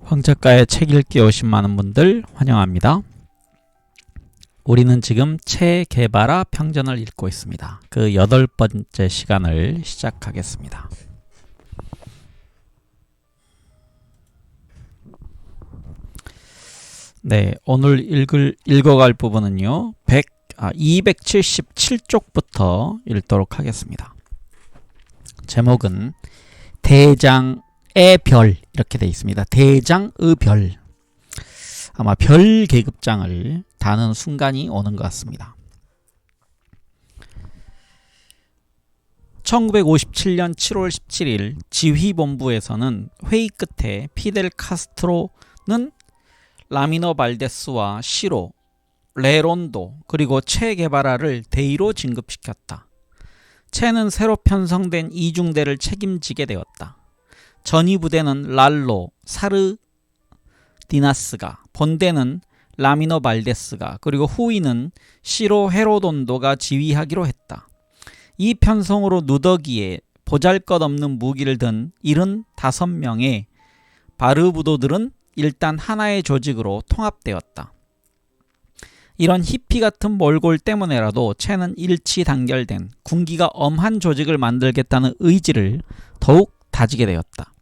황 작가의 책 읽기 오신 많은 분들 환영합니다. 우리는 지금 체게바라 평전을 읽고 있습니다. 그 8번째 시간을 시작하겠습니다. 네, 오늘 읽어갈 부분은요 277쪽부터 읽도록 하겠습니다. 제목은 대장의 별, 이렇게 되어 있습니다. 대장의 별. 아마 별 계급장을 다는 순간이 오는 것 같습니다. 1957년 7월 17일 지휘본부에서는 회의 끝에 피델 카스트로는 라미노 발데스와 시로, 레론도 그리고 체 게바라를 대의로 진급시켰다. 체는 새로 편성된 이중대를 책임지게 되었다. 전위 부대는 랄로, 사르디나스가, 본대는 라미노 발데스가, 그리고 후위는 시로 헤로돈도가 지휘하기로 했다. 이 편성으로 누더기에 보잘것없는 무기를 든 75명의 바르부도들은 일단 하나의 조직으로 통합되었다. 이런 히피 같은 몰골 때문에라도 체는 일치 단결된 군기가 엄한 조직을 만들겠다는 의지를 더욱 다지게 되었다.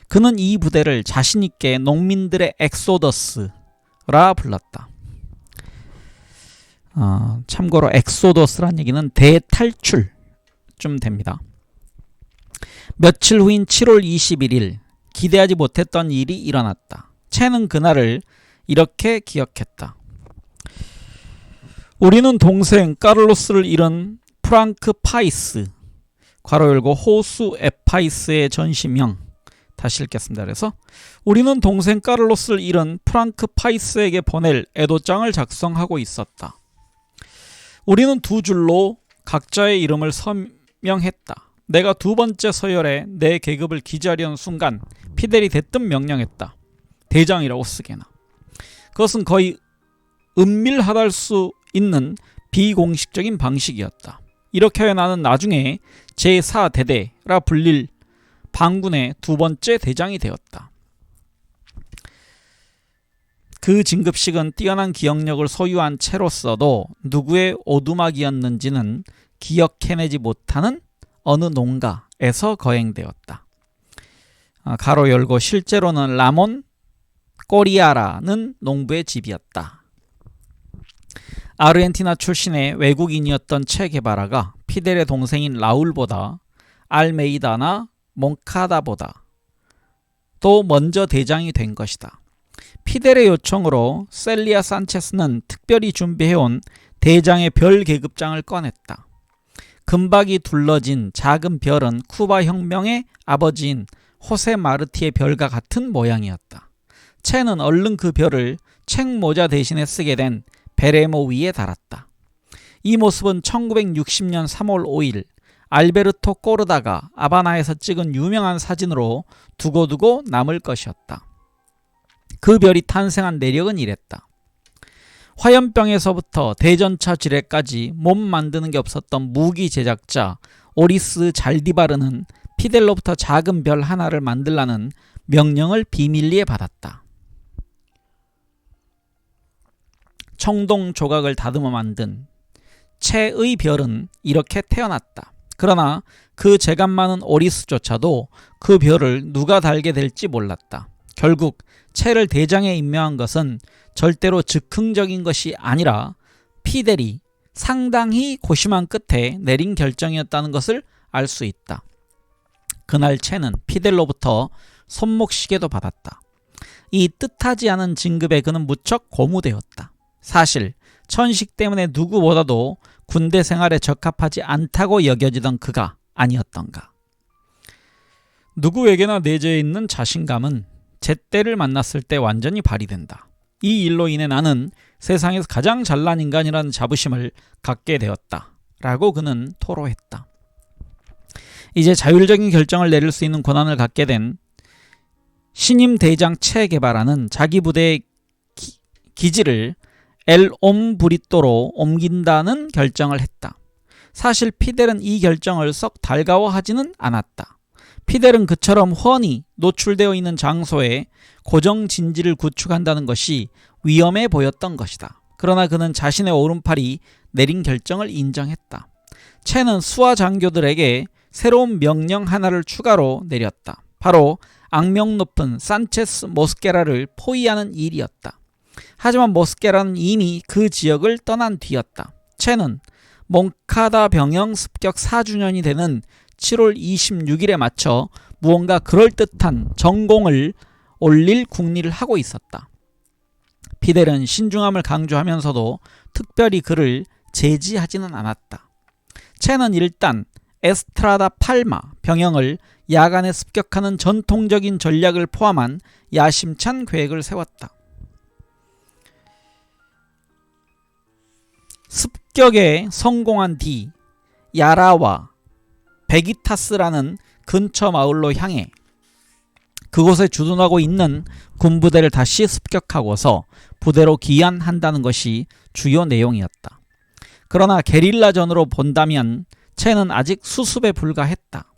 그는 이 부대를 자신있게 농민들의 엑소더스라 불렀다. 참고로 엑소더스란 얘기는 대탈출쯤 됩니다. 며칠 후인 7월 21일 기대하지 못했던 일이 일어났다. 체는 그날을 이렇게 기억했다. 우리는 동생 카를로스를 잃은 프랑크 파이스 괄호 열고 호수 에파이스의 전시명, 다시 읽겠습니다. 그래서 우리는 동생 카를로스를 잃은 프랑크 파이스에게 보낼 애도장을 작성하고 있었다. 우리는 두 줄로 각자의 이름을 서명했다. 내가 두 번째 서열에 내 계급을 기재하려는 순간 피델이 대뜸 명령했다. 대장이라고 쓰게나. 그것은 거의 은밀하달 수 있는 비공식적인 방식이었다. 이렇게 하여 나는 나중에 제4대대라 불릴 반군의 두 번째 대장이 되었다. 그 진급식은 뛰어난 기억력을 소유한 채로서도 누구의 오두막이었는지는 기억해내지 못하는 어느 농가에서 거행되었다. 가로 열고 실제로는 라몬 꼬리아라는 농부의 집이었다. 아르헨티나 출신의 외국인이었던 체 게바라가 피델의 동생인 라울보다 알메이다나 몽카다보다 또 먼저 대장이 된 것이다. 피델의 요청으로 셀리아 산체스는 특별히 준비해온 대장의 별 계급장을 꺼냈다. 금박이 둘러진 작은 별은 쿠바 혁명의 아버지인 호세 마르티의 별과 같은 모양이었다. 체는 얼른 그 별을 책모자 대신에 쓰게 된 베레모 위에 달았다. 이 모습은 1960년 3월 5일 알베르토 꼬르다가 아바나에서 찍은 유명한 사진으로 두고두고 남을 것이었다. 그 별이 탄생한 내력은 이랬다. 화염병에서부터 대전차 지뢰까지 몸 만드는 게 없었던 무기 제작자 오리스 잘디바르는 피델로부터 작은 별 하나를 만들라는 명령을 비밀리에 받았다. 청동 조각을 다듬어 만든 체의 별은 이렇게 태어났다. 그러나 그 재간 많은 오리스조차도 그 별을 누가 달게 될지 몰랐다. 결국 체를 대장에 임명한 것은 절대로 즉흥적인 것이 아니라 피델이 상당히 고심한 끝에 내린 결정이었다는 것을 알 수 있다. 그날 체는 피델로부터 손목시계도 받았다. 이 뜻하지 않은 진급에 그는 무척 고무되었다. 사실 천식 때문에 누구보다도 군대 생활에 적합하지 않다고 여겨지던 그가 아니었던가. 누구에게나 내재해 있는 자신감은 제때를 만났을 때 완전히 발휘된다. 이 일로 인해 나는 세상에서 가장 잘난 인간이라는 자부심을 갖게 되었다. 라고 그는 토로했다. 이제 자율적인 결정을 내릴 수 있는 권한을 갖게 된 신임 대장 체 게바라는 자기 부대의 기지를 엘 옴브리또로 옮긴다는 결정을 했다. 사실 피델은 이 결정을 썩 달가워하지는 않았다. 피델은 그처럼 훤히 노출되어 있는 장소에 고정 진지를 구축한다는 것이 위험해 보였던 것이다. 그러나 그는 자신의 오른팔이 내린 결정을 인정했다. 체는 수하 장교들에게 새로운 명령 하나를 추가로 내렸다. 바로 악명 높은 산체스 모스케라를 포위하는 일이었다. 하지만 모스케라는 이미 그 지역을 떠난 뒤였다. 체는 몽카다 병영 습격 4주년이 되는 7월 26일에 맞춰 무언가 그럴듯한 전공을 올릴 궁리를 하고 있었다. 피델은 신중함을 강조하면서도 특별히 그를 제지하지는 않았다. 체는 일단 에스트라다 팔마 병영을 야간에 습격하는 전통적인 전략을 포함한 야심찬 계획을 세웠다. 습격에 성공한 뒤 야라와 베기타스라는 근처 마을로 향해 그곳에 주둔하고 있는 군부대를 다시 습격하고서 부대로 귀환한다는 것이 주요 내용이었다. 그러나 게릴라전으로 본다면 체는 아직 수습에 불과했다.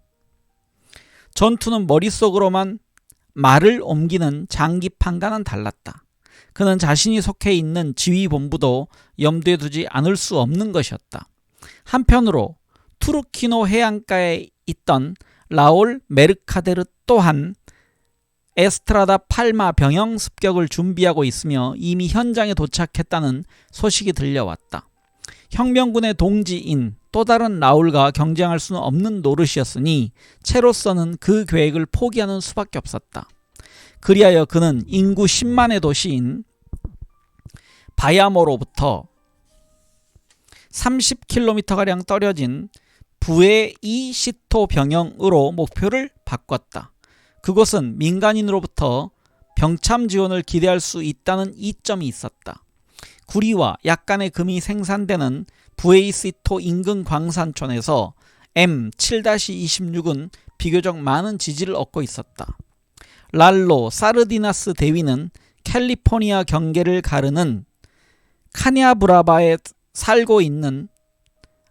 전투는 머릿속으로만 말을 옮기는 장기판과는 달랐다. 그는 자신이 속해 있는 지휘본부도 염두에 두지 않을 수 없는 것이었다. 한편으로 투르키노 해안가에 있던 라올 메르카데르 또한 에스트라다 팔마 병영 습격을 준비하고 있으며 이미 현장에 도착했다는 소식이 들려왔다. 혁명군의 동지인 또 다른 라울과 경쟁할 수는 없는 노릇이었으니 체로서는 그 계획을 포기하는 수밖에 없었다. 그리하여 그는 인구 10만의 도시인 바야모로부터 30km가량 떨어진 부에이시토 병영으로 목표를 바꿨다. 그곳은 민간인으로부터 병참 지원을 기대할 수 있다는 이점이 있었다. 구리와 약간의 금이 생산되는 부에이시토 인근 광산촌에서 M7-26은 비교적 많은 지지를 얻고 있었다. 랄로 사르디나스 대위는 캘리포니아 경계를 가르는 카냐브라바에 살고 있는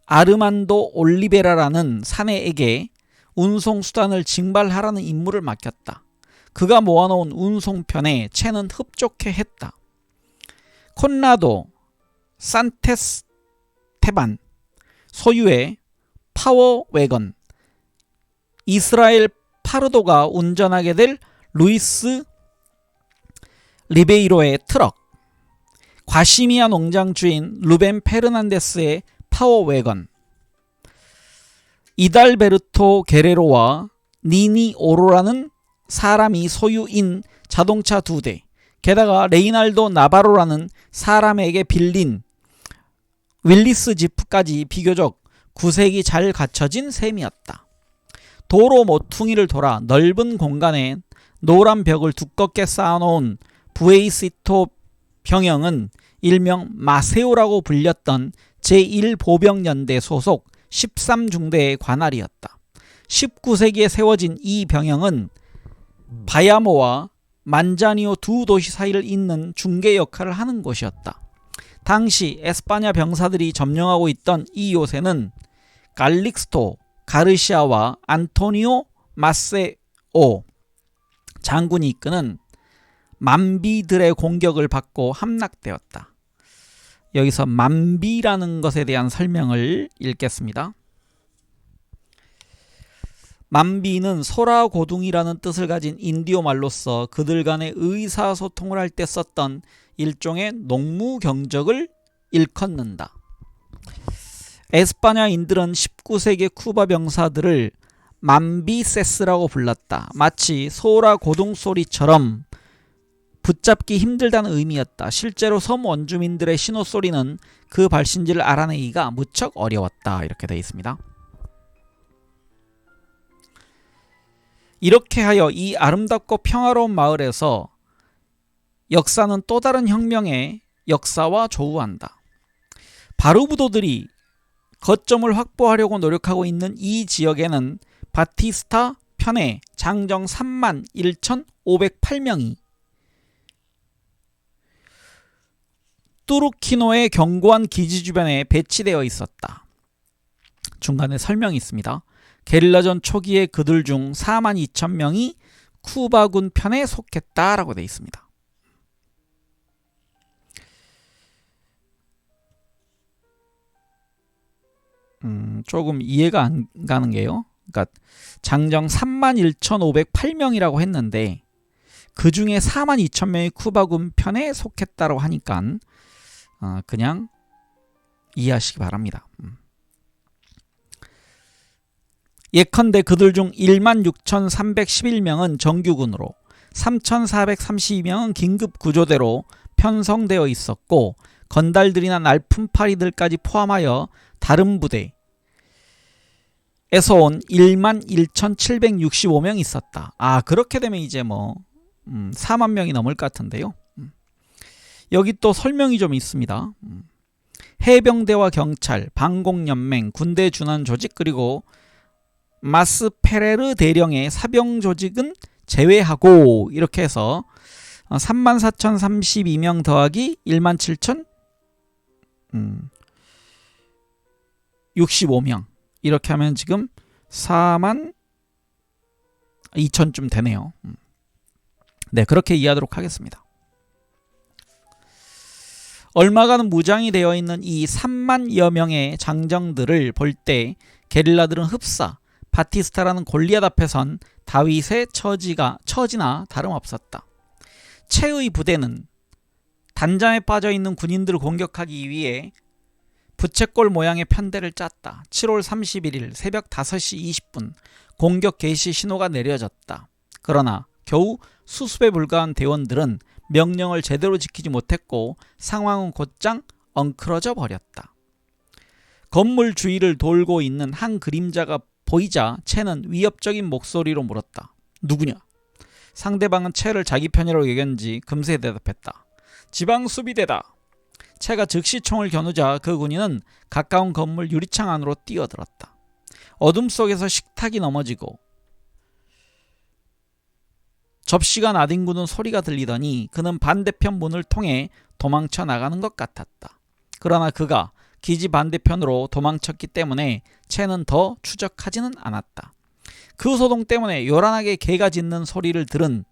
아르만도 올리베라라는 사내에게 운송수단을 징발하라는 임무를 맡겼다. 그가 모아놓은 운송편에 체는 흡족해 했다. 콘라도 산테스테반 소유의 파워웨건, 이스라엘 파르도가 운전하게 될 루이스 리베이로의 트럭, 과시미아 농장 주인 루벤 페르난데스의 파워웨건, 이달베르토 게레로와 니니 오로라는 사람이 소유인 자동차 2대, 게다가 레이날도 나바로라는 사람에게 빌린 윌리스 지프까지 비교적 구색이 잘 갖춰진 셈이었다. 도로 모퉁이를 돌아 넓은 공간에 노란 벽을 두껍게 쌓아놓은 부에이시토 병영은 일명 마세오라고 불렸던 제1보병연대 소속 13중대의 관할이었다. 19세기에 세워진 이 병영은 바야모와 만자니오 두 도시 사이를 잇는 중개 역할을 하는 곳이었다. 당시 에스파냐 병사들이 점령하고 있던 이 요새는 갈릭스토 가르시아와 안토니오 마세오 장군이 이끄는 만비들의 공격을 받고 함락되었다. 여기서 만비라는 것에 대한 설명을 읽겠습니다. 만비는 소라고둥이라는 뜻을 가진 인디오 말로서 그들 간의 의사소통을 할 때 썼던 일종의 농무 경적을 일컫는다. 에스파냐인들은 19세기 쿠바 병사들을 만비세스라고 불렀다. 마치 소라고둥 소리처럼 붙잡기 힘들다는 의미였다. 실제로 섬 원주민들의 신호소리는 그 발신지를 알아내기가 무척 어려웠다. 이렇게 되어 있습니다. 이렇게 하여 이 아름답고 평화로운 마을에서 역사는 또 다른 혁명의 역사와 조우한다. 바르부도들이 거점을 확보하려고 노력하고 있는 이 지역에는 바티스타 편에 장정 31,508명이 뚜루키노의 견고한 기지 주변에 배치되어 있었다. 중간에 설명이 있습니다. 게릴라전 초기에 그들 중 4만 2천 명이 쿠바군 편에 속했다라고 되어 있습니다. 조금 이해가 안 가는 게요. 그러니까 장정 31,508명이라고 했는데 그 중에 4만 2천 명이 쿠바군 편에 속했다고 하니까 그냥 이해하시기 바랍니다. 예컨대 그들 중 16,311명은 정규군으로 3,432명은 긴급 구조대로 편성되어 있었고 건달들이나 날품파리들까지 포함하여 다른 부대에서 온 11,765명이 있었다. 그렇게 되면 이제 4만 명이 넘을 것 같은데요. 여기 또 설명이 좀 있습니다. 해병대와 경찰, 방공연맹, 군대 준한 조직 그리고 마스페레르 대령의 사병 조직은 제외하고 이렇게 해서 34,032명 더하기 17,065명 이렇게 하면 지금 4만 2천쯤 되네요. 네, 그렇게 이해하도록 하겠습니다. 얼마간 무장이 되어 있는 이 3만여 명의 장정들을 볼 때 게릴라들은 흡사 바티스타라는 골리앗 앞에선 다윗의 처지나 다름없었다. 채의 부대는 단잠에 빠져있는 군인들을 공격하기 위해 부채꼴 모양의 편대를 짰다. 7월 31일 새벽 5시 20분 공격 개시 신호가 내려졌다. 그러나 겨우 수습에 불과한 대원들은 명령을 제대로 지키지 못했고 상황은 곧장 엉클어져 버렸다. 건물 주위를 돌고 있는 한 그림자가 보이자 채는 위협적인 목소리로 물었다. 누구냐? 상대방은 채를 자기 편이라고 여겼는지 금세 대답했다. 지방수비대다. 채가 즉시 총을 겨누자 그 군인은 가까운 건물 유리창 안으로 뛰어들었다. 어둠 속에서 식탁이 넘어지고 접시가 나뒹구는 소리가 들리더니 그는 반대편 문을 통해 도망쳐 나가는 것 같았다. 그러나 그가 기지 반대편으로 도망쳤기 때문에 채는 더 추적하지는 않았다. 그 소동 때문에 요란하게 개가 짖는 소리를 들은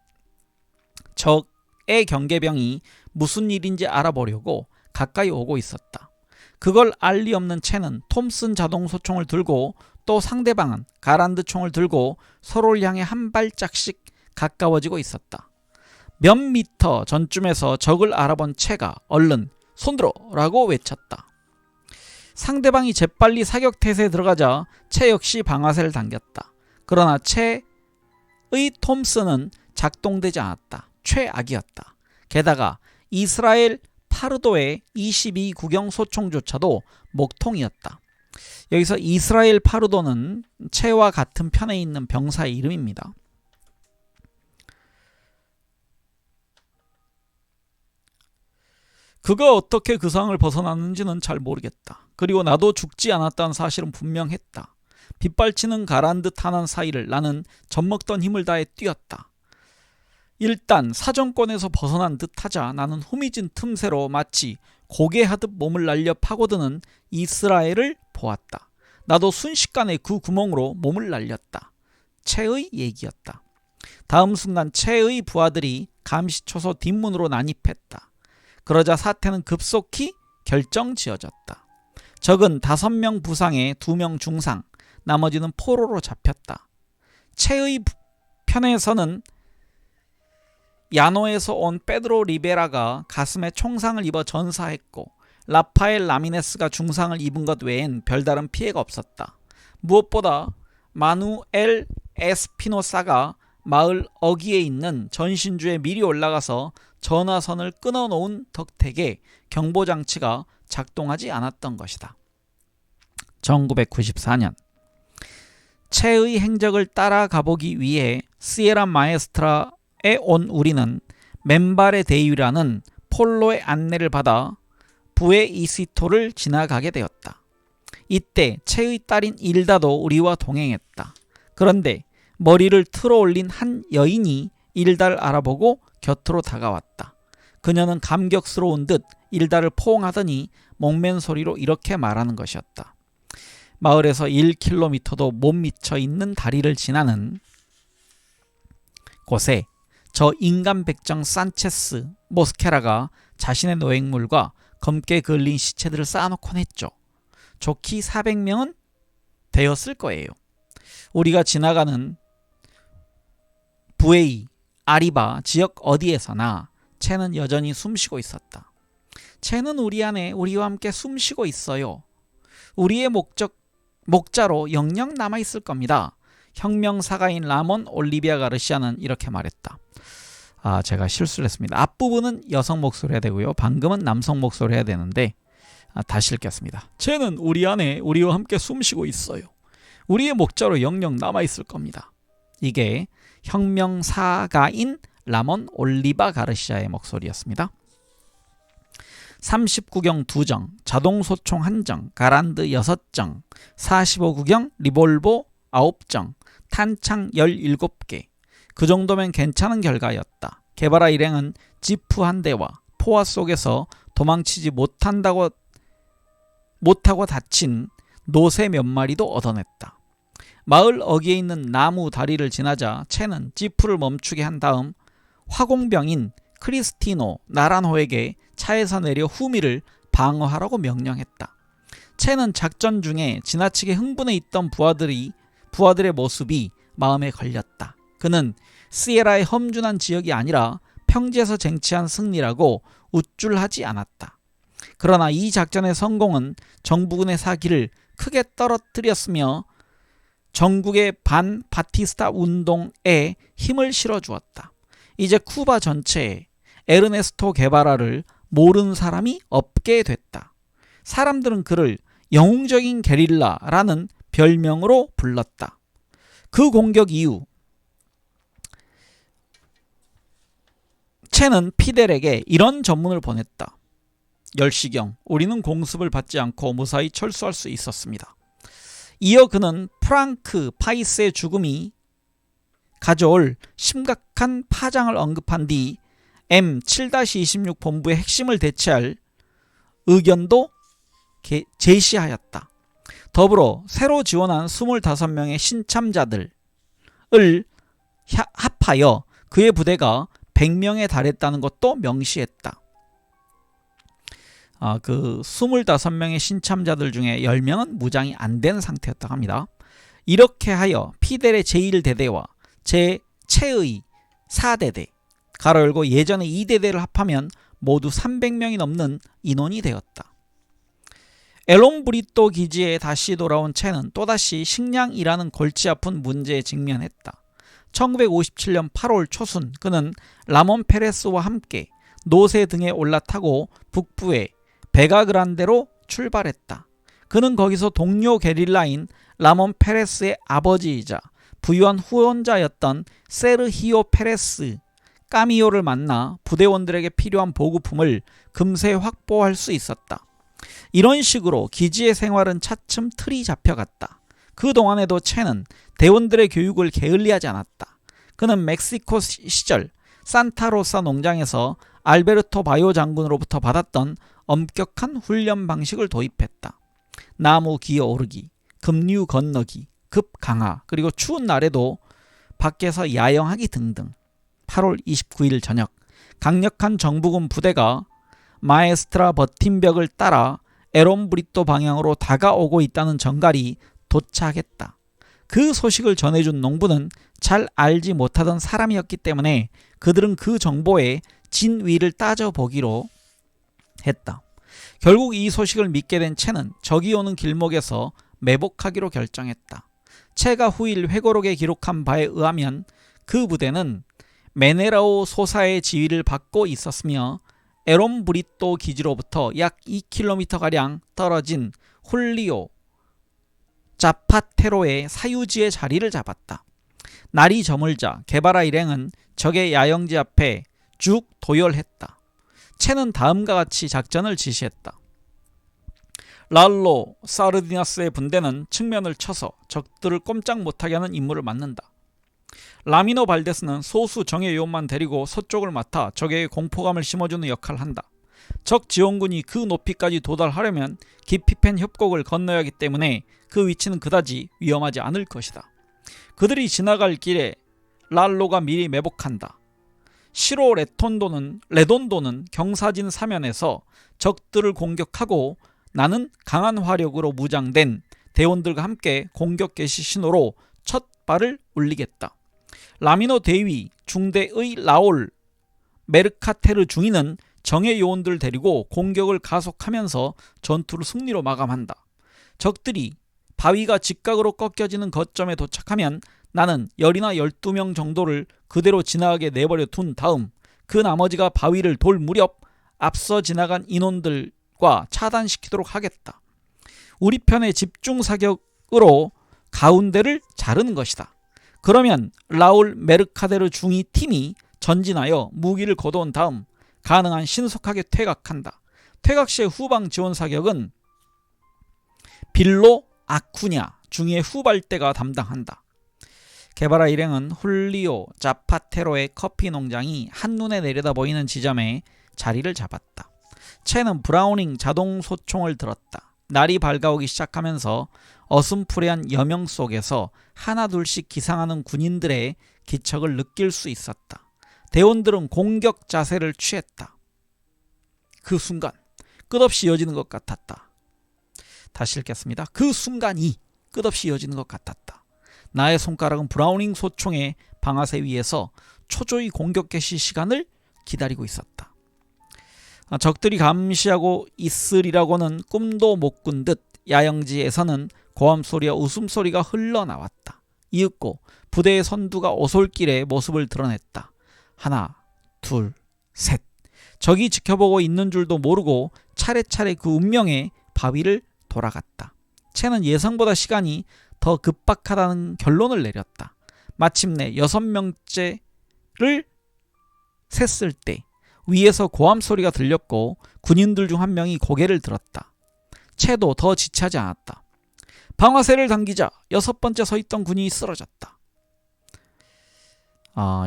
적의 경계병이 무슨 일인지 알아보려고 가까이 오고 있었다. 그걸 알 리 없는 채는 톰슨 자동소총을 들고 또 상대방은 가란드 총을 들고 서로를 향해 한 발짝씩 가까워지고 있었다. 몇 미터 전쯤에서 적을 알아본 채가 얼른 손들어 라고 외쳤다. 상대방이 재빨리 사격태세에 들어가자 채 역시 방아쇠를 당겼다. 그러나 채의 톰슨은 작동되지 않았다. 최악이었다. 게다가 이스라엘 파르도의 22 구경 소총조차도 목통이었다. 여기서 이스라엘 파르도는 채와 같은 편에 있는 병사의 이름입니다. 그가 어떻게 그 상황을 벗어났는지는 잘 모르겠다. 그리고 나도 죽지 않았다는 사실은 분명했다. 빗발치는 가란드 탄환 사이를 나는 젖먹던 힘을 다해 뛰었다. 일단 사정권에서 벗어난 듯하자 나는 후미진 틈새로 마치 고개하듯 몸을 날려 파고드는 이스라엘을 보았다. 나도 순식간에 그 구멍으로 몸을 날렸다. 채의 얘기였다. 다음 순간 채의 부하들이 감시초소 뒷문으로 난입했다. 그러자 사태는 급속히 결정지어졌다. 적은 5명 부상에 2명 중상, 나머지는 포로로 잡혔다. 채의 편에서는 야노에서 온 페드로 리베라가 가슴에 총상을 입어 전사했고 라파엘 라미네스가 중상을 입은 것 외엔 별다른 피해가 없었다. 무엇보다 마누엘 에스피노사가 마을 어귀에 있는 전신주에 미리 올라가서 전화선을 끊어놓은 덕택에 경보장치가 작동하지 않았던 것이다. 1994년 채의 행적을 따라가보기 위해 시에라 마에스트라에 온 우리는 맨발의 대위라는 폴로의 안내를 받아 부에 이시토를 지나가게 되었다. 이때 채의 딸인 일다도 우리와 동행했다. 그런데 머리를 틀어 올린 한 여인이 일다를 알아보고 곁으로 다가왔다. 그녀는 감격스러운 듯 일다를 포옹하더니 목맨 소리로 이렇게 말하는 것이었다. 마을에서 1km도 못 미쳐 있는 다리를 지나는 곳에 저 인간 백정 산체스 모스케라가 자신의 노획물과 검게 그을린 시체들을 쌓아놓곤 했죠. 좋기 400명은 되었을 거예요. 우리가 지나가는 부에이, 아리바 지역 어디에서나 채는 여전히 숨쉬고 있었다. 채는 우리 안에 우리와 함께 숨쉬고 있어요. 우리의 목자로 영영 남아있을 겁니다. 혁명사가인 라몬 올리비아 가르시아는 이렇게 말했다. 제가 실수를 했습니다. 앞부분은 여성 목소리 해야 되고요. 방금은 남성 목소리 해야 되는데 다시 읽겠습니다. 쟤는 우리 안에 우리와 함께 숨쉬고 있어요. 우리의 목자로 영영 남아있을 겁니다. 이게 혁명사가인 라몬 올리바 가르시아의 목소리였습니다. 39경 2정, 자동소총 1정, 가란드 6정, 45구경 리볼보 9정, 탄창 17개. 그 정도면 괜찮은 결과였다. 게바라 일행은 지프 한 대와 포화 속에서 도망치지 못하고 다친 노새 몇 마리도 얻어냈다. 마을 어귀에 있는 나무 다리를 지나자 채는 지프를 멈추게 한 다음 화공병인 크리스티노 나란호에게 차에서 내려 후미를 방어하라고 명령했다. 채는 작전 중에 지나치게 흥분해 있던 부하들의 모습이 마음에 걸렸다. 그는 시에라의 험준한 지역이 아니라 평지에서 쟁취한 승리라고 우쭐하지 않았다. 그러나 이 작전의 성공은 정부군의 사기를 크게 떨어뜨렸으며 전국의 반바티스타 운동에 힘을 실어주었다. 이제 쿠바 전체에 에르네스토 게바라를 모르는 사람이 없게 됐다. 사람들은 그를 영웅적인 게릴라라는 별명으로 불렀다. 그 공격 이후 채는 피델에게 이런 전문을 보냈다. 10시경 우리는 공습을 받지 않고 무사히 철수할 수 있었습니다. 이어 그는 프랑크 파이스의 죽음이 가져올 심각한 파장을 언급한 뒤 M7-26 본부의 핵심을 대체할 의견도 제시하였다. 더불어 새로 지원한 25명의 신참자들을 합하여 그의 부대가 100명에 달했다는 것도 명시했다. 그 25명의 신참자들 중에 10명은 무장이 안 된 상태였다고 합니다. 이렇게 하여 피델의 제1대대와 최의 4대대 가로 열고 예전의 2대대를 합하면 모두 300명이 넘는 인원이 되었다. 엘롱브리또 기지에 다시 돌아온 채는 또다시 식량이라는 골치 아픈 문제에 직면했다. 1957년 8월 초순 그는 라몬 페레스와 함께 노새 등에 올라타고 북부의 베가그란데로 출발했다. 그는 거기서 동료 게릴라인 라몬 페레스의 아버지이자 부유한 후원자였던 세르히오 페레스 까미오를 만나 부대원들에게 필요한 보급품을 금세 확보할 수 있었다. 이런 식으로 기지의 생활은 차츰 틀이 잡혀갔다. 그동안에도 채는 대원들의 교육을 게을리하지 않았다. 그는 멕시코 시절 산타로사 농장에서 알베르토 바요 장군으로부터 받았던 엄격한 훈련 방식을 도입했다. 나무 기어 오르기, 급류 건너기, 급 강하, 그리고 추운 날에도 밖에서 야영하기 등등. 8월 29일 저녁 강력한 정부군 부대가 마에스트라 버팀벽을 따라 에롬브리또 방향으로 다가오고 있다는 전갈이 도착했다. 그 소식을 전해준 농부는 잘 알지 못하던 사람이었기 때문에 그들은 그 정보의 진위를 따져보기로 했다. 결국 이 소식을 믿게 된 채는 적이 오는 길목에서 매복하기로 결정했다. 채가 후일 회고록에 기록한 바에 의하면 그 부대는 메네라오 소사의 지휘를 받고 있었으며 에롬브리또 기지로부터 약 2km가량 떨어진 홀리오 자파테로의 사유지의 자리를 잡았다. 날이 저물자 게바라 일행은 적의 야영지 앞에 쭉 도열했다. 채는 다음과 같이 작전을 지시했다. 랄로 사르디나스의 분대는 측면을 쳐서 적들을 꼼짝 못하게 하는 임무를 맡는다. 라미노 발데스는 소수 정예 요원만 데리고 서쪽을 맡아 적에게 공포감을 심어주는 역할을 한다. 적 지원군이 그 높이까지 도달하려면 깊이 팬 협곡을 건너야 하기 때문에 그 위치는 그다지 위험하지 않을 것이다. 그들이 지나갈 길에 랄로가 미리 매복한다. 시로 레돈도는 경사진 사면에서 적들을 공격하고 나는 강한 화력으로 무장된 대원들과 함께 공격 개시 신호로 첫 발을 올리겠다. 라미노 대위 중대의 라올 메르카테르 중위는 정예 요원들을 데리고 공격을 가속하면서 전투를 승리로 마감한다. 적들이 바위가 직각으로 꺾여지는 거점에 도착하면 나는 10이나 12명 정도를 그대로 지나가게 내버려 둔 다음 그 나머지가 바위를 돌 무렵 앞서 지나간 인원들과 차단시키도록 하겠다. 우리 편의 집중 사격으로 가운데를 자르는 것이다. 그러면 라울 메르카데르 중위 팀이 전진하여 무기를 거둬온 다음 가능한 신속하게 퇴각한다. 퇴각 시의 후방 지원 사격은 빌로 아쿠냐 중위의 후발대가 담당한다. 게바라 일행은 훌리오 자파테로의 커피 농장이 한눈에 내려다 보이는 지점에 자리를 잡았다. 채는 브라우닝 자동 소총을 들었다. 날이 밝아오기 시작하면서 어슴푸레한 여명 속에서 하나둘씩 기상하는 군인들의 기척을 느낄 수 있었다. 대원들은 공격 자세를 취했다. 그 순간 끝없이 이어지는 것 같았다. 다시 읽겠습니다. 그 순간이 끝없이 이어지는 것 같았다. 나의 손가락은 브라우닝 소총의 방아쇠 위에서 초조히 공격 개시 시간을 기다리고 있었다. 적들이 감시하고 있으리라고는 꿈도 못 꾼 듯 야영지에서는 고함소리와 웃음소리가 흘러나왔다. 이윽고 부대의 선두가 오솔길에 모습을 드러냈다. 하나, 둘, 셋. 적이 지켜보고 있는 줄도 모르고 차례차례 그 운명의 바위를 돌아갔다. 채는 예상보다 시간이 더 급박하다는 결론을 내렸다. 마침내 6명째를 셌을 때 위에서 고함 소리가 들렸고 군인들 중 한 명이 고개를 들었다. 채도 더 지체하지 않았다. 방아쇠를 당기자 6번째 서 있던 군인이 쓰러졌다.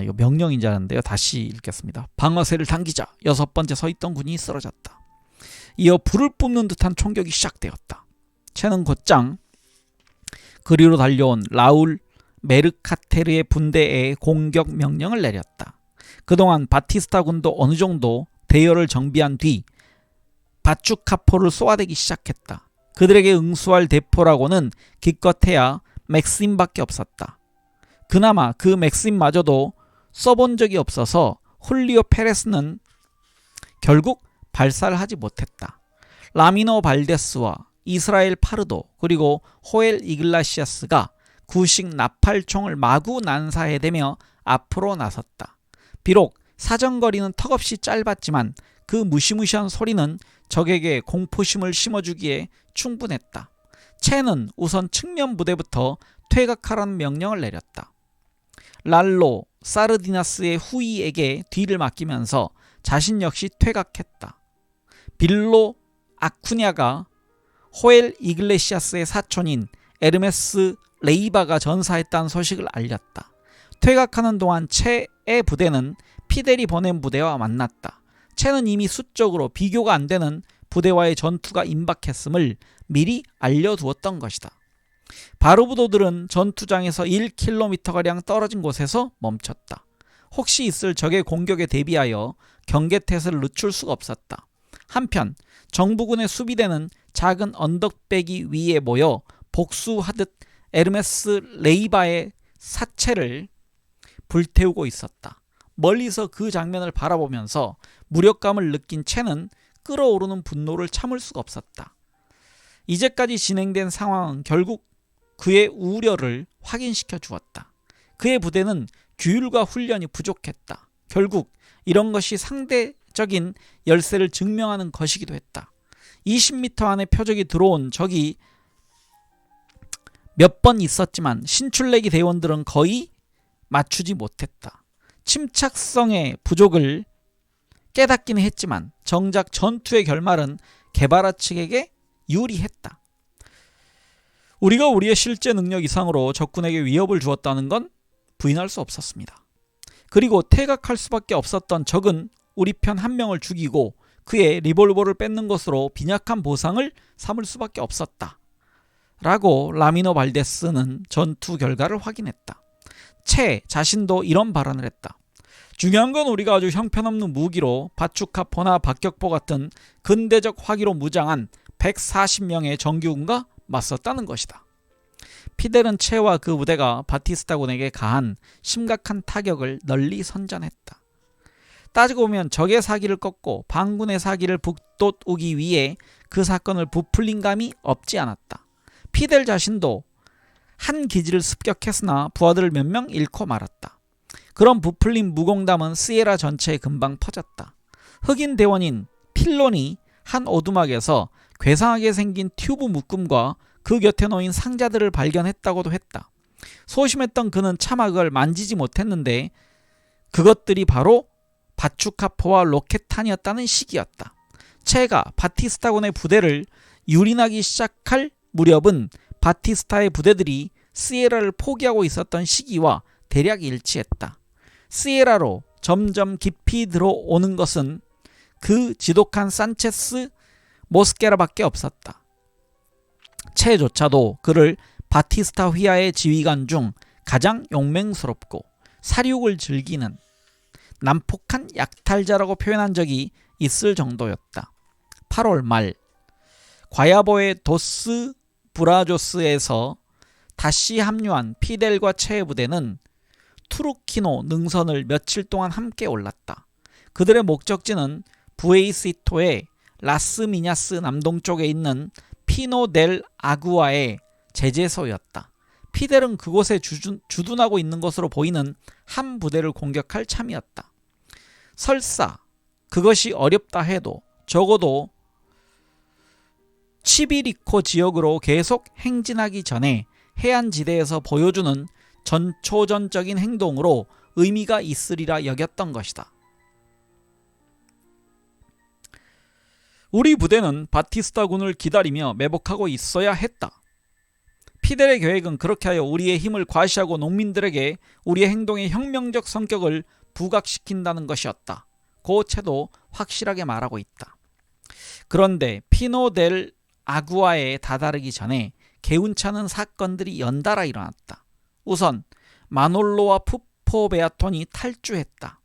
이거 명령인 줄 알았는데요. 다시 읽겠습니다. 방아쇠를 당기자 6번째 서 있던 군인이 쓰러졌다. 이어 불을 뿜는 듯한 총격이 시작되었다. 채는 곧장 그리로 달려온 라울 메르카테르의 분대에 공격 명령을 내렸다. 그동안 바티스타 군도 어느 정도 대열을 정비한 뒤 바추카포를 쏘아대기 시작했다. 그들에게 응수할 대포라고는 기껏해야 맥심밖에 없었다. 그나마 그 맥심마저도 써본 적이 없어서 훌리오 페레스는 결국 발사를 하지 못했다. 라미노 발데스와 이스라엘 파르도 그리고 호엘 이글라시아스가 구식 나팔총을 마구 난사해대며 앞으로 나섰다. 비록 사정거리는 턱없이 짧았지만 그 무시무시한 소리는 적에게 공포심을 심어주기에 충분했다. 채는 우선 측면 부대부터 퇴각하라는 명령을 내렸다. 랄로 사르디나스의 후이에게 뒤를 맡기면서 자신 역시 퇴각했다. 빌로 아쿠냐가 호엘 이글레시아스의 사촌인 에르메스 레이바가 전사했다는 소식을 알렸다. 퇴각하는 동안 채의 부대는 피델이 보낸 부대와 만났다. 채는 이미 수적으로 비교가 안 되는 부대와의 전투가 임박했음을 미리 알려두었던 것이다. 바르부도들은 전투장에서 1km가량 떨어진 곳에서 멈췄다. 혹시 있을 적의 공격에 대비하여 경계태세를 늦출 수가 없었다. 한편 정부군의 수비대는 작은 언덕배기 위에 모여 복수하듯 에르메스 레이바의 사체를 불태우고 있었다. 멀리서 그 장면을 바라보면서 무력감을 느낀 채는 끓어오르는 분노를 참을 수가 없었다. 이제까지 진행된 상황은 결국 그의 우려를 확인시켜 주었다. 그의 부대는 규율과 훈련이 부족했다. 결국 이런 것이 상대적인 열세를 증명하는 것이기도 했다. 20m 안에 표적이 들어온 적이 몇 번 있었지만 신출내기 대원들은 거의 맞추지 못했다. 침착성의 부족을 깨닫기는 했지만 정작 전투의 결말은 게바라 측에게 유리했다. 우리가 우리의 실제 능력 이상으로 적군에게 위협을 주었다는 건 부인할 수 없었습니다. 그리고 퇴각할 수밖에 없었던 적은 우리 편 한 명을 죽이고 그의 리볼버를 뺏는 것으로 빈약한 보상을 삼을 수밖에 없었다. 라고 라미노 발데스는 전투 결과를 확인했다. 채 자신도 이런 발언을 했다. 중요한 건 우리가 아주 형편없는 무기로 바추카포나 박격포 같은 근대적 화기로 무장한 140명의 정규군과 맞섰다는 것이다. 피델은 채와 그 부대가 바티스타군에게 가한 심각한 타격을 널리 선전했다. 따지고 보면 적의 사기를 꺾고 반군의 사기를 북돋우기 위해 그 사건을 부풀린 감이 없지 않았다. 피델 자신도 한 기지를 습격했으나 부하들을 몇 명 잃고 말았다. 그런 부풀린 무공담은 시에라 전체에 금방 퍼졌다. 흑인 대원인 필론이 한 오두막에서 괴상하게 생긴 튜브 묶음과 그 곁에 놓인 상자들을 발견했다고도 했다. 소심했던 그는 차마 그걸 만지지 못했는데 그것들이 바로 바추카포와 로켓탄이었다는 시기였다. 채가 바티스타군의 부대를 유린하기 시작할 무렵은 바티스타의 부대들이 시에라를 포기하고 있었던 시기와 대략 일치했다. 시에라로 점점 깊이 들어오는 것은 그 지독한 산체스 모스케라밖에 없었다. 채조차도 그를 바티스타 휘하의 지휘관 중 가장 용맹스럽고 사륙을 즐기는 난폭한 약탈자라고 표현한 적이 있을 정도였다. 8월 말 과야보의 도스 브라조스에서 다시 합류한 피델과 채의 부대는 투르키노 능선을 며칠 동안 함께 올랐다. 그들의 목적지는 부에이시토의 라스미냐스 남동쪽에 있는 피노 델 아구아의 제재소였다. 피델은 그곳에 주둔하고 있는 것으로 보이는 한 부대를 공격할 참이었다. 설사 그것이 어렵다 해도 적어도 치비리코 지역으로 계속 행진하기 전에 해안지대에서 보여주는 전초전적인 행동으로 의미가 있으리라 여겼던 것이다. 우리 부대는 바티스타군을 기다리며 매복하고 있어야 했다. 피델의 계획은 그렇게 하여 우리의 힘을 과시하고 농민들에게 우리의 행동의 혁명적 성격을 부각시킨다는 것이었다. 고 채도 확실하게 말하고 있다. 그런데 피노 델 아구아에 다다르기 전에 개운찮은 사건들이 연달아 일어났다. 우선 마놀로와 푸포 베아톤이 탈주했다.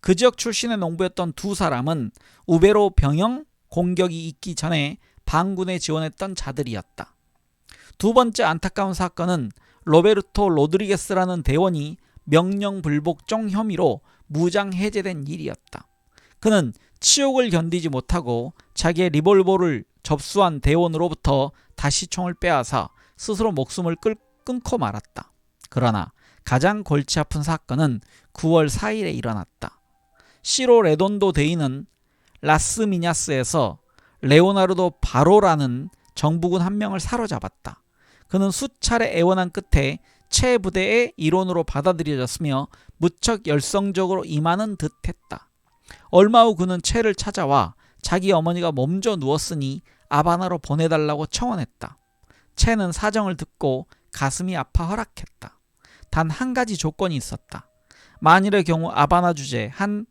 그 지역 출신의 농부였던 두 사람은 우베로 병영 공격이 있기 전에 반군에 지원했던 자들이었다. 두 번째 안타까운 사건은 로베르토 로드리게스라는 대원이 명령불복종 혐의로 무장 해제된 일이었다. 그는 치욕을 견디지 못하고 자기의 리볼버를 접수한 대원으로부터 다시 총을 빼앗아 스스로 목숨을 끊고 말았다. 그러나 가장 골치 아픈 사건은 9월 4일에 일어났다. 시로 레돈도 대인은 라스미냐스에서 레오나르도 바로라는 정부군 한 명을 사로잡았다. 그는 수차례 애원한 끝에 채 부대의 일원으로 받아들여졌으며 무척 열성적으로 임하는 듯했다. 얼마 후 그는 채를 찾아와 자기 어머니가 몸져 누웠으니 아바나로 보내달라고 청원했다. 채는 사정을 듣고 가슴이 아파 허락했다. 단 한 가지 조건이 있었다. 만일의 경우 아바나 주재 한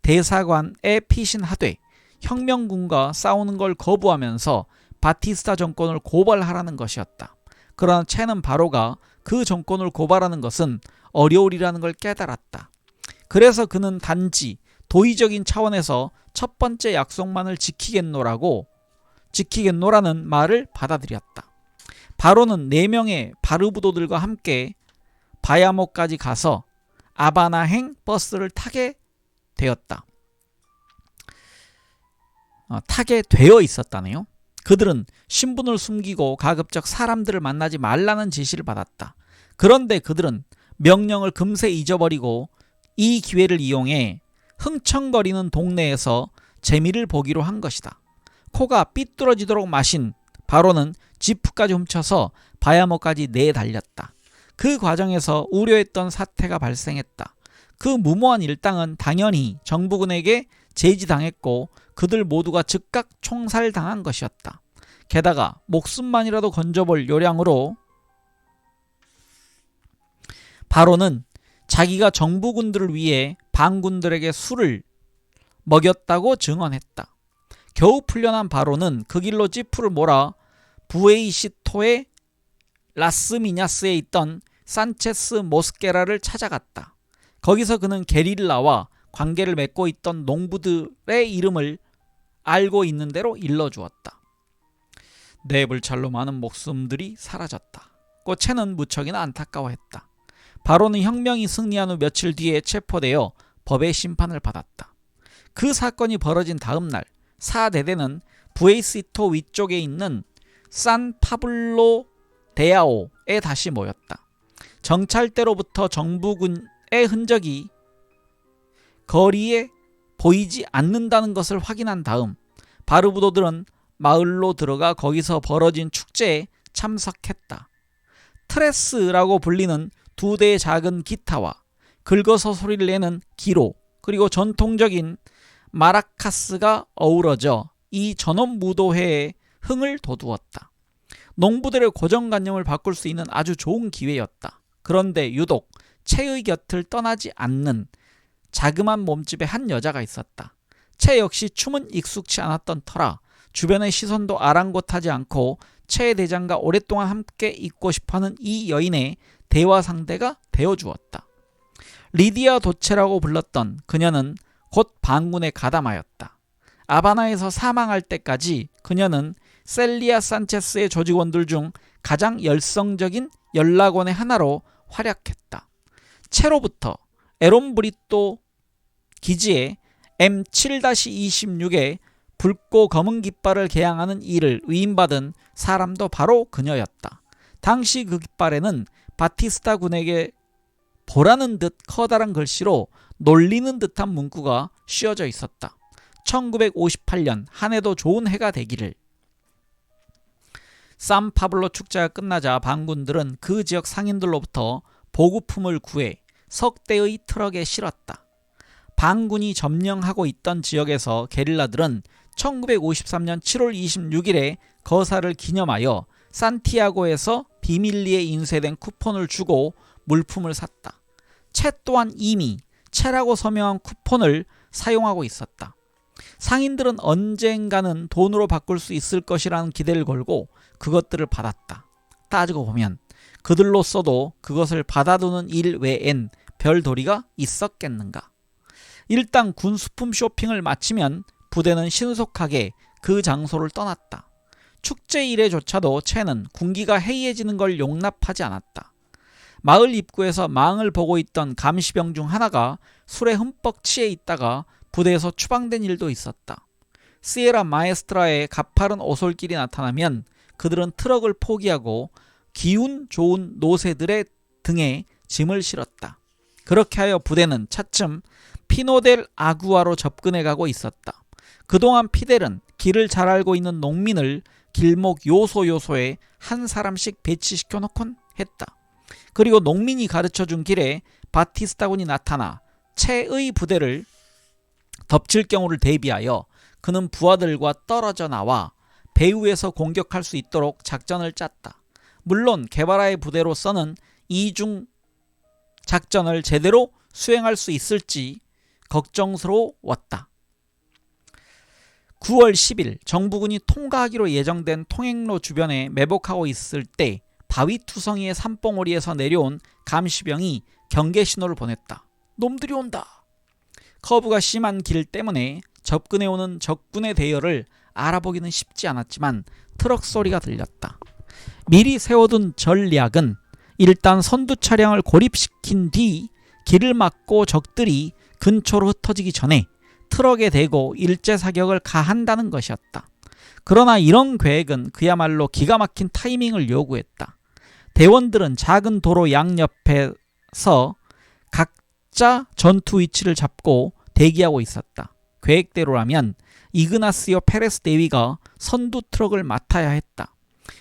대사관에 피신하되 혁명군과 싸우는 걸 거부하면서 바티스타 정권을 고발하라는 것이었다. 그러나 채는 바로가 그 정권을 고발하는 것은 어려우리라는 걸 깨달았다. 그래서 그는 단지 도의적인 차원에서 첫 번째 약속만을 지키겠노라는 말을 받아들였다. 바로는 4명의 바르부도들과 함께 바야모까지 가서 아바나행 버스를 타게 되어 있었다네요. 그들은 신분을 숨기고 가급적 사람들을 만나지 말라는 지시를 받았다. 그런데 그들은 명령을 금세 잊어버리고 이 기회를 이용해 흥청거리는 동네에서 재미를 보기로 한 것이다. 코가 삐뚤어지도록 마신 바로는 지프까지 훔쳐서 바야모까지 내달렸다. 그 과정에서 우려했던 사태가 발생했다. 그 무모한 일당은 당연히 정부군에게 제지당했고 그들 모두가 즉각 총살당한 것이었다. 게다가 목숨만이라도 건져볼 요량으로 바로는 자기가 정부군들을 위해 반군들에게 술을 먹였다고 증언했다. 겨우 풀려난 바로는 그 길로 지프를 몰아 부에이시토의 라스미냐스에 있던 산체스 모스케라를 찾아갔다. 거기서 그는 게릴라와 관계를 맺고 있던 농부들의 이름을 알고 있는 대로 일러주었다. 네 불찰로 많은 목숨들이 사라졌다. 채는 무척이나 안타까워했다. 바로는 혁명이 승리한 후 며칠 뒤에 체포되어 법의 심판을 받았다. 그 사건이 벌어진 다음 날 사대대는 부에이시토 위쪽에 있는 산 파블로 데아오에 다시 모였다. 정찰대로부터 정부군의 흔적이 거리에 보이지 않는다는 것을 확인한 다음 바르부도들은 마을로 들어가 거기서 벌어진 축제에 참석했다. 트레스라고 불리는 두 대의 작은 기타와 긁어서 소리를 내는 기로 그리고 전통적인 마라카스가 어우러져 이 전원무도회의 흥을 돋우었다. 농부들의 고정관념을 바꿀 수 있는 아주 좋은 기회였다. 그런데 유독 채의 곁을 떠나지 않는 자그만 몸집의 한 여자가 있었다. 채 역시 춤은 익숙치 않았던 터라 주변의 시선도 아랑곳하지 않고 채 대장과 오랫동안 함께 있고 싶어하는 이 여인의 대화 상대가 되어주었다. 리디아 도체라고 불렀던 그녀는 곧 반군에 가담하였다. 아바나에서 사망할 때까지 그녀는 셀리아 산체스의 조직원들 중 가장 열성적인 연락원의 하나로 활약했다. 채로부터 에론브리또 기지에 M7-26의 붉고 검은 깃발을 개양하는 일을 위임받은 사람도 바로 그녀였다. 당시 그 깃발에는 바티스타 군에게 보라는 듯 커다란 글씨로 놀리는 듯한 문구가 씌워져 있었다. 1958년 한 해도 좋은 해가 되기를. 산파블로 축제가 끝나자 반군들은 그 지역 상인들로부터 보급품을 구해 석 대의 트럭에 실었다. 반군이 점령하고 있던 지역에서 게릴라들은 1953년 7월 26일에 거사를 기념하여 산티아고에서 비밀리에 인쇄된 쿠폰을 주고 물품을 샀다. 채 또한 이미 채라고 서명한 쿠폰을 사용하고 있었다. 상인들은 언젠가는 돈으로 바꿀 수 있을 것이라는 기대를 걸고 그것들을 받았다. 따지고 보면 그들로서도 그것을 받아두는 일 외엔 별도리가 있었겠는가. 일단 군수품 쇼핑을 마치면 부대는 신속하게 그 장소를 떠났다. 축제 일에조차도 채는 군기가 해이해지는 걸 용납하지 않았다. 마을 입구에서 망을 보고 있던 감시병 중 하나가 술에 흠뻑 취해 있다가 부대에서 추방된 일도 있었다. 시에라 마에스트라의 가파른 오솔길이 나타나면 그들은 트럭을 포기하고 기운 좋은 노새들의 등에 짐을 실었다. 그렇게 하여 부대는 차츰 피노델 아구아로 접근해가고 있었다. 그동안 피델은 길을 잘 알고 있는 농민을 길목 요소요소에 한 사람씩 배치시켜 놓곤 했다. 그리고 농민이 가르쳐준 길에 바티스타군이 나타나 채의 부대를 덮칠 경우를 대비하여 그는 부하들과 떨어져 나와 배후에서 공격할 수 있도록 작전을 짰다. 물론 게바라의 부대로서는 이중 작전을 제대로 수행할 수 있을지 걱정스러웠다. 9월 10일 정부군이 통과하기로 예정된 통행로 주변에 매복하고 있을 때 바위투성이의 산봉우리에서 내려온 감시병이 경계 신호를 보냈다. 놈들이 온다. 커브가 심한 길 때문에 접근해오는 적군의 대열을 알아보기는 쉽지 않았지만 트럭 소리가 들렸다. 미리 세워둔 전략은 일단 선두 차량을 고립시킨 뒤 길을 막고 적들이 근처로 흩어지기 전에 트럭에 대고 일제 사격을 가한다는 것이었다. 그러나 이런 계획은 그야말로 기가 막힌 타이밍을 요구했다. 대원들은 작은 도로 양옆에서 각자 전투 위치를 잡고 대기하고 있었다. 계획대로라면 이그나시오 페레스 대위가 선두 트럭을 맡아야 했다.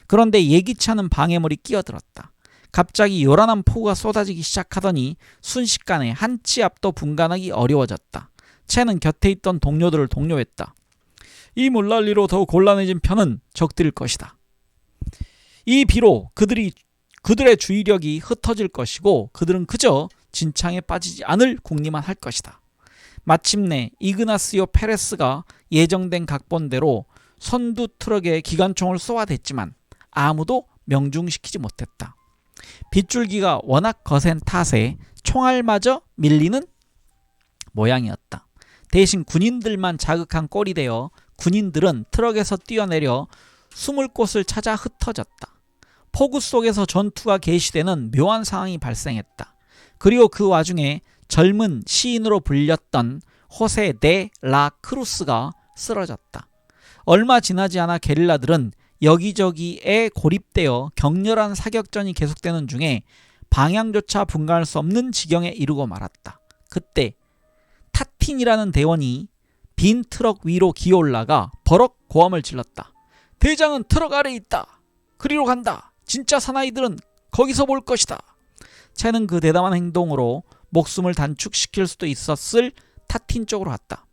그런데 예기치 않은 방해물이 끼어들었다. 갑자기 요란한 폭우가 쏟아지기 시작하더니 순식간에 한 치 앞도 분간하기 어려워졌다. 채는 곁에 있던 동료들을 독려했다. 이 물난리로 더 곤란해진 편은 적들일 것이다. 이 비로 그들의 주의력이 흩어질 것이고 그들은 그저 진창에 빠지지 않을 궁리만 할 것이다. 마침내 이그나시오 페레스가 예정된 각본대로 선두 트럭에 기관총을 쏘아댔지만 아무도 명중시키지 못했다. 빗줄기가 워낙 거센 탓에 총알마저 밀리는 모양이었다. 대신 군인들만 자극한 꼴이 되어 군인들은 트럭에서 뛰어내려 숨을 곳을 찾아 흩어졌다. 폭우 속에서 전투가 개시되는 묘한 상황이 발생했다. 그리고 그 와중에 젊은 시인으로 불렸던 호세 데 라 크루스가 쓰러졌다. 얼마 지나지 않아 게릴라들은 여기저기에 고립되어 격렬한 사격전이 계속되는 중에 방향조차 분간할 수 없는 지경에 이르고 말았다. 그때 타틴이라는 대원이 빈 트럭 위로 기어올라가 버럭 고함을 질렀다. 대장은 트럭 아래에 있다. 그리로 간다. 진짜 사나이들은 거기서 볼 것이다. 채는 그 대담한 행동으로 목숨을 단축시킬 수도 있었을 타틴 쪽으로 갔다.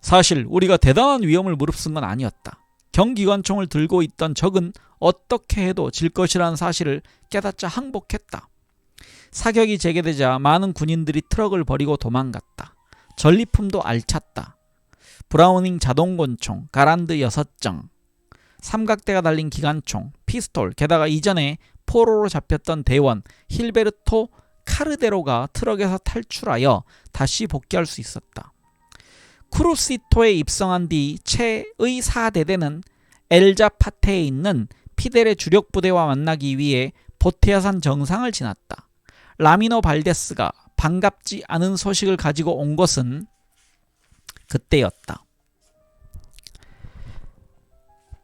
사실 우리가 대단한 위험을 무릅쓴 건 아니었다. 경기관총을 들고 있던 적은 어떻게 해도 질 것이라는 사실을 깨닫자 항복했다. 사격이 재개되자 많은 군인들이 트럭을 버리고 도망갔다. 전리품도 알찼다. 브라우닝 자동권총, 가란드 6정, 삼각대가 달린 기관총, 피스톨, 게다가 이전에 포로로 잡혔던 대원 힐베르토 카르데로가 트럭에서 탈출하여 다시 복귀할 수 있었다. 크루시토에 입성한 뒤 체의 4대대는 엘자파테에 있는 피델의 주력 부대와 만나기 위해 보테아산 정상을 지났다. 라미노 발데스가 반갑지 않은 소식을 가지고 온 것은 그때였다.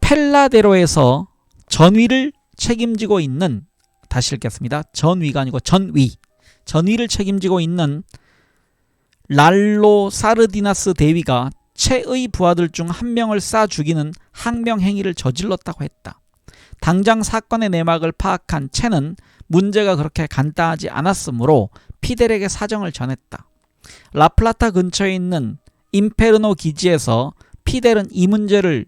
펠라데로에서 전위를 책임지고 있는, 다시 읽겠습니다. 전위가 아니고 전위를 책임지고 있는 랄로 사르디나스 대위가 체의 부하들 중 한 명을 쏴 죽이는 항명 행위를 저질렀다고 했다. 당장 사건의 내막을 파악한 체는 문제가 그렇게 간단하지 않았으므로 피델에게 사정을 전했다. 라플라타 근처에 있는 임페르노 기지에서 피델은 이 문제를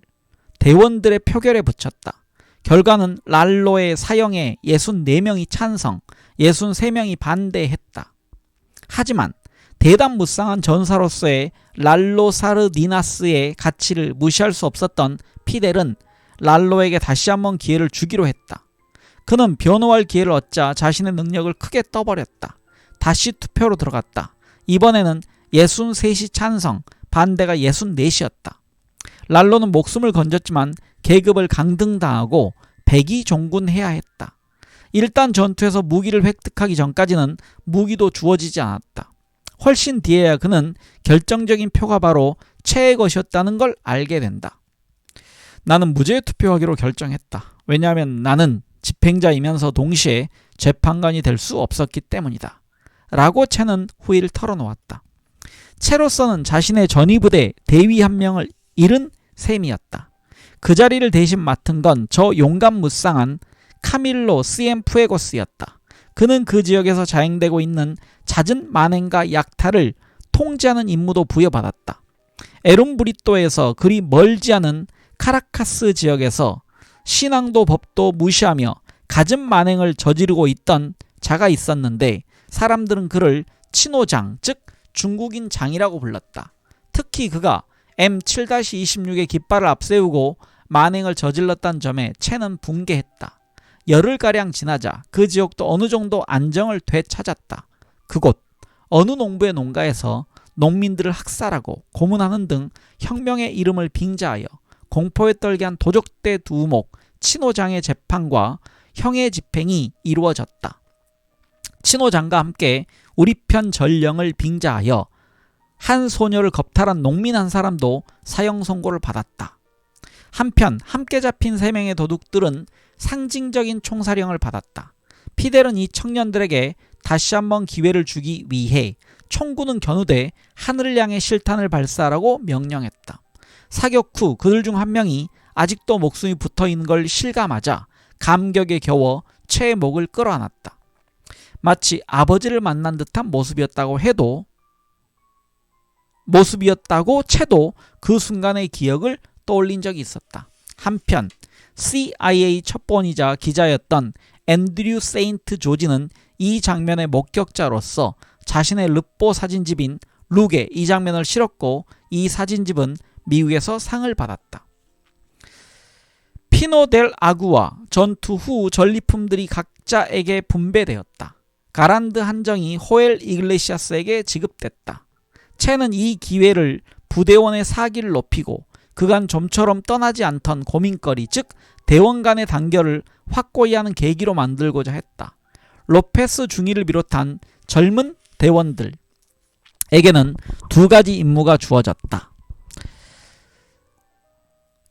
대원들의 표결에 붙였다. 결과는 랄로의 사형에 64명이 찬성, 63명이 반대했다. 하지만 대담무쌍한 전사로서의 랄로 사르디나스의 가치를 무시할 수 없었던 피델은 랄로에게 다시 한번 기회를 주기로 했다. 그는 변호할 기회를 얻자 자신의 능력을 크게 떠버렸다. 다시 투표로 들어갔다. 이번에는 63이 찬성, 반대가 64이었다. 랄로는 목숨을 건졌지만 계급을 강등당하고 백의종군해야 했다. 일단 전투에서 무기를 획득하기 전까지는 무기도 주어지지 않았다. 훨씬 뒤에야 그는 결정적인 표가 바로 체의 것이었다는 걸 알게 된다. 나는 무죄 투표하기로 결정했다. 왜냐하면 나는 집행자이면서 동시에 재판관이 될 수 없었기 때문이다. 라고 체는 후일을 털어놓았다. 체로서는 자신의 전위부대 대위 한 명을 잃은 셈이었다. 그 자리를 대신 맡은 건 저 용감무쌍한 카밀로 시엠푸에고스였다. 그는 그 지역에서 자행되고 있는 잦은 만행과 약탈을 통제하는 임무도 부여받았다. 에룸브리또에서 그리 멀지 않은 카라카스 지역에서 신앙도 법도 무시하며 갖은 만행을 저지르고 있던 자가 있었는데 사람들은 그를 친오장, 즉 중국인 장이라고 불렀다. 특히 그가 M7-26의 깃발을 앞세우고 만행을 저질렀다는 점에 체는 붕괴했다. 열흘가량 지나자 그 지역도 어느 정도 안정을 되찾았다. 그곳 어느 농부의 농가에서 농민들을 학살하고 고문하는 등 혁명의 이름을 빙자하여 공포에 떨게 한 도적대 두목 친오장의 재판과 형의 집행이 이루어졌다. 친오장과 함께 우리 편 전령을 빙자하여 한 소녀를 겁탈한 농민 한 사람도 사형 선고를 받았다. 한편 함께 잡힌 3명의 도둑들은 상징적인 총사령을 받았다. 피델은 이 청년들에게 다시 한번 기회를 주기 위해 총구는 겨누되 하늘을 향해 실탄을 발사하라고 명령했다. 사격 후 그들 중 한 명이 아직도 목숨이 붙어있는 걸 실감하자 감격에 겨워 체의 목을 끌어안았다. 마치 아버지를 만난 듯한 모습이었다고 체도 그 순간의 기억을 떠올린 적이 있었다. 한편 CIA 첩보원이자 기자였던 앤드류 세인트 조지는 이 장면의 목격자로서 자신의 르뽀 사진집인 룩에 이 장면을 실었고 이 사진집은 미국에서 상을 받았다. 피노 델 아구와 전투 후 전리품들이 각자에게 분배되었다. 가란드 한정이 호엘 이글레시아스에게 지급됐다. 채는 이 기회를 부대원의 사기를 높이고 그간 좀처럼 떠나지 않던 고민거리, 즉 대원 간의 단결을 확고히 하는 계기로 만들고자 했다. 로페스 중위를 비롯한 젊은 대원들에게는 두 가지 임무가 주어졌다.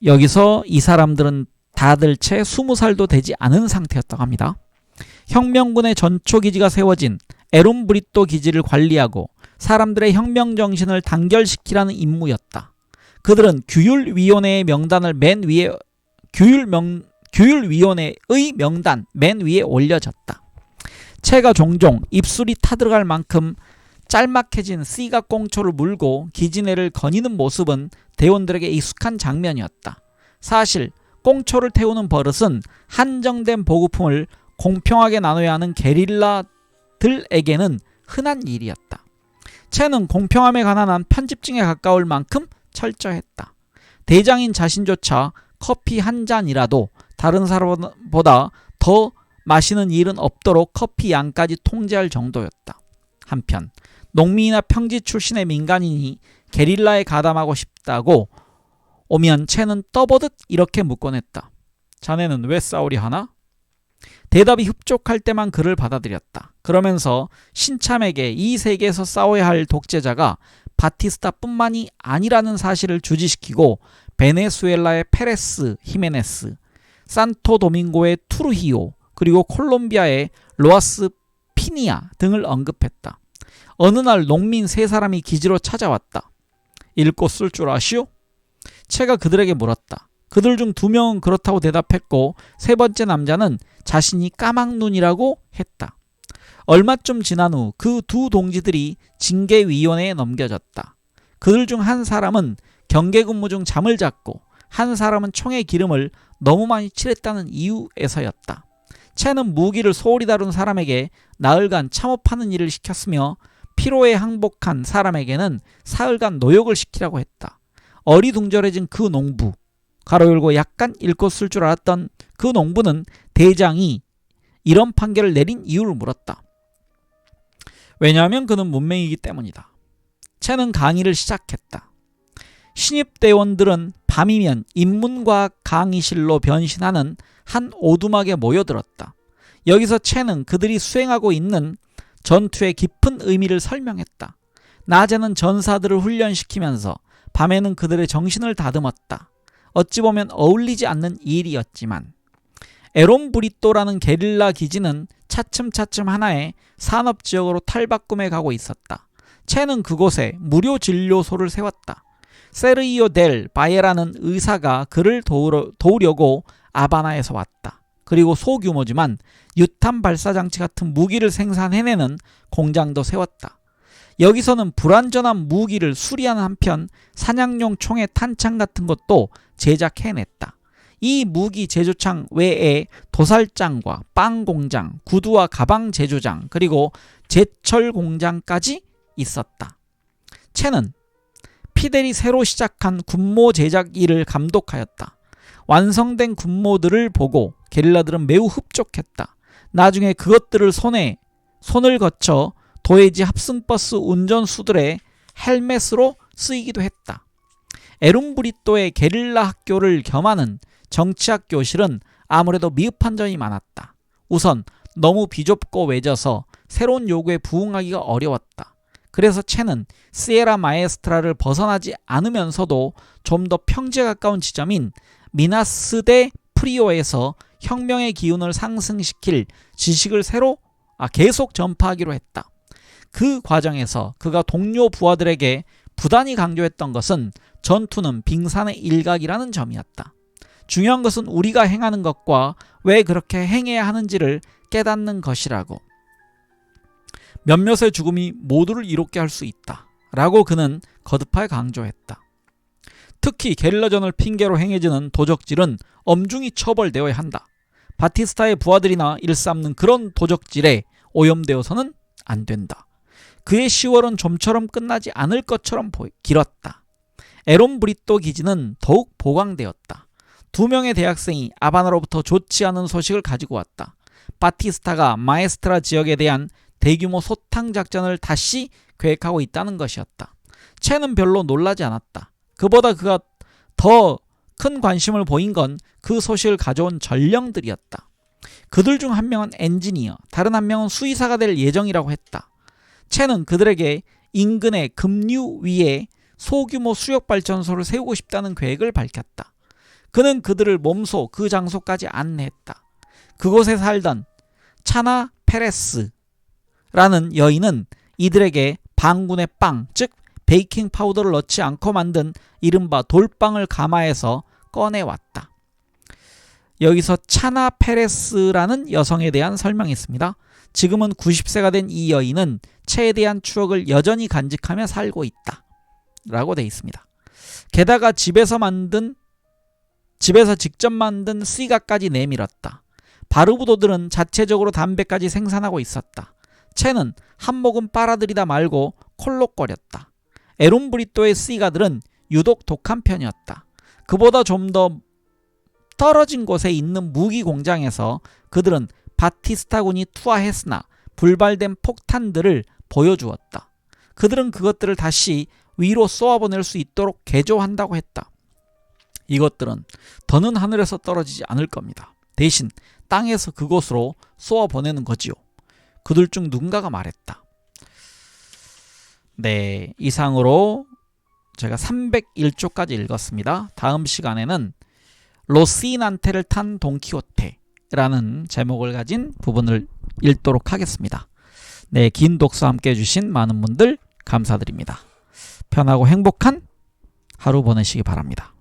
여기서 이 사람들은 다들 채 20살도 되지 않은 상태였다고 합니다. 혁명군의 전초기지가 세워진 에론 브리또 기지를 관리하고 사람들의 혁명 정신을 단결시키라는 임무였다. 그들은 규율위원회의 명단을 규율위원회의 명단 맨 위에 올려졌다. 채가 종종 입술이 타들어갈 만큼 짤막해진 C각 꽁초를 물고 기지 내를 거니는 모습은 대원들에게 익숙한 장면이었다. 사실 꽁초를 태우는 버릇은 한정된 보급품을 공평하게 나눠야 하는 게릴라들에게는 흔한 일이었다. 채는 공평함에 관한 한 편집증에 가까울 만큼 철저했다. 대장인 자신조차 커피 한 잔이라도 다른 사람보다 더 마시는 일은 없도록 커피 양까지 통제할 정도였다. 한편 농민이나 평지 출신의 민간인이 게릴라에 가담하고 싶다고 오면 채는 떠보듯 이렇게 묻곤 했다. 자네는 왜 싸우려 하나? 대답이 흡족할 때만 그를 받아들였다. 그러면서 신참에게 이 세계에서 싸워야 할 독재자가 바티스타뿐만이 아니라는 사실을 주지시키고 베네수엘라의 페레스 히메네스, 산토도밍고의 투르히오, 그리고 콜롬비아의 로아스 피니아 등을 언급했다. 어느 날 농민 3사람이 기지로 찾아왔다. 읽고 쓸 줄 아시오? 채가 그들에게 물었다. 그들 중 2명은 그렇다고 대답했고 3번째 남자는 자신이 까막눈이라고 했다. 얼마쯤 지난 후 그 2 동지들이 징계위원회에 넘겨졌다. 그들 중 한 사람은 경계근무 중 잠을 잤고 한 사람은 총의 기름을 너무 많이 칠했다는 이유에서였다. 채는 무기를 소홀히 다룬 사람에게 나흘간 참업하는 일을 시켰으며 피로에 항복한 사람에게는 사흘간 노역을 시키라고 했다. 어리둥절해진 그 농부, 가로 열고 약간 읽고 쓸 줄 알았던 그 농부는 대장이 이런 판결을 내린 이유를 물었다. 왜냐하면 그는 문맹이기 때문이다. 채는 강의를 시작했다. 신입대원들은 밤이면 인문과학 강의실로 변신하는 한 오두막에 모여들었다. 여기서 채는 그들이 수행하고 있는 전투의 깊은 의미를 설명했다. 낮에는 전사들을 훈련시키면서 밤에는 그들의 정신을 다듬었다. 어찌 보면 어울리지 않는 일이었지만 에론 브리또라는 게릴라 기지는 차츰차츰 하나의 산업지역으로 탈바꿈해 가고 있었다. 채는 그곳에 무료 진료소를 세웠다. 세르이오 델 바예라는 의사가 그를 도우려고 아바나에서 왔다. 그리고 소규모지만 유탄 발사장치 같은 무기를 생산해내는 공장도 세웠다. 여기서는 불완전한 무기를 수리하는 한편 사냥용 총의 탄창 같은 것도 제작해냈다. 이 무기 제조창 외에 도살장과 빵 공장, 구두와 가방 제조장, 그리고 제철 공장까지 있었다. 채는 피델이 새로 시작한 군모 제작 일을 감독하였다. 완성된 군모들을 보고 게릴라들은 매우 흡족했다. 나중에 그것들을 손을 거쳐 도해지 합승버스 운전수들의 헬멧으로 쓰이기도 했다. 에론 브리또의 게릴라 학교를 겸하는 정치학 교실은 아무래도 미흡한 점이 많았다. 우선 너무 비좁고 외져서 새로운 요구에 부응하기가 어려웠다. 그래서 채는 시에라 마에스트라를 벗어나지 않으면서도 좀 더 평지에 가까운 지점인 미나스 데 프리오에서 혁명의 기운을 상승시킬 지식을 계속 전파하기로 했다. 그 과정에서 그가 동료 부하들에게 부단히 강조했던 것은 전투는 빙산의 일각이라는 점이었다. 중요한 것은 우리가 행하는 것과 왜 그렇게 행해야 하는지를 깨닫는 것이라고. 몇몇의 죽음이 모두를 이롭게 할 수 있다 라고 그는 거듭하게 강조했다. 특히 게릴라전을 핑계로 행해지는 도적질은 엄중히 처벌되어야 한다. 바티스타의 부하들이나 일삼는 그런 도적질에 오염되어서는 안 된다. 그의 10월은 좀처럼 끝나지 않을 것처럼 길었다. 에론 브리또 기지는 더욱 보강되었다. 2명의 대학생이 아바나로부터 좋지 않은 소식을 가지고 왔다. 바티스타가 마에스트라 지역에 대한 대규모 소탕 작전을 다시 계획하고 있다는 것이었다. 채는 별로 놀라지 않았다. 그보다 그가 더 큰 관심을 보인 건 그 소식을 가져온 전령들이었다. 그들 중 한 명은 엔지니어, 다른 한 명은 수의사가 될 예정이라고 했다. 채는 그들에게 인근의 급류 위에 소규모 수력발전소를 세우고 싶다는 계획을 밝혔다. 그는 그들을 몸소 그 장소까지 안내했다. 그곳에 살던 차나 페레스라는 여인은 이들에게 방군의 빵, 즉 베이킹 파우더를 넣지 않고 만든 이른바 돌빵을 가마에서 꺼내왔다. 여기서 차나 페레스라는 여성에 대한 설명이 있습니다. 지금은 90세가 된 이 여인은 채에 대한 추억을 여전히 간직하며 살고 있다 라고 되어 있습니다. 게다가 집에서 직접 만든 시가까지 내밀었다. 바르부도들은 자체적으로 담배까지 생산하고 있었다. 채는 한 모금 빨아들이다 말고 콜록거렸다. 에론 브리또의 시가들은 유독 독한 편이었다. 그보다 좀 더 떨어진 곳에 있는 무기 공장에서 그들은 바티스타군이 투하했으나 불발된 폭탄들을 보여주었다. 그들은 그것들을 다시 위로 쏘아보낼 수 있도록 개조한다고 했다. 이것들은 더는 하늘에서 떨어지지 않을 겁니다. 대신 땅에서 그곳으로 쏘아보내는 거지요. 그들 중 누군가가 말했다. 네, 이상으로 제가 301쪽까지 읽었습니다. 다음 시간에는 로시난테를 탄 돈키호테라는 제목을 가진 부분을 읽도록 하겠습니다. 네, 긴 독서 함께 해주신 많은 분들 감사드립니다. 편하고 행복한 하루 보내시기 바랍니다.